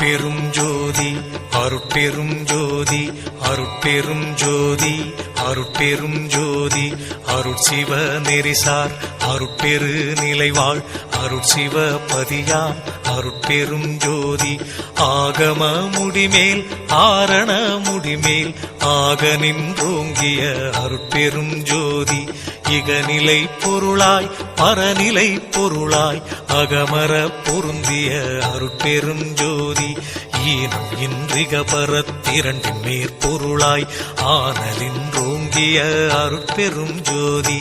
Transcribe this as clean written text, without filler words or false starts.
அருட்பெரும் ஜோதி அருட்பெரும் ஜோதி அருட்பெரும் ஜோதி அருட்பெரும் ஜோதி அருட்சிவ நெறிசார் அருட்பெரு நிலைவாழ் அருட்சிவ பதியாம் அருட்பெரும் ஜோதி ஆகம முடிமேல் ஆரண முடிமேல் ஆக நின்றோங்கிய அருட்பெரும் ஜோதி இகநிலை பொருளாய் பரநிலை பொருளாய் அகமர பொருந்திய அருட்பெரும் ஜோதி ஈனம் இன்றிக பரத்திரண்டின் மேற்பொருளாய் ஆனலின்றோங்கிய அருட்பெரும் ஜோதி.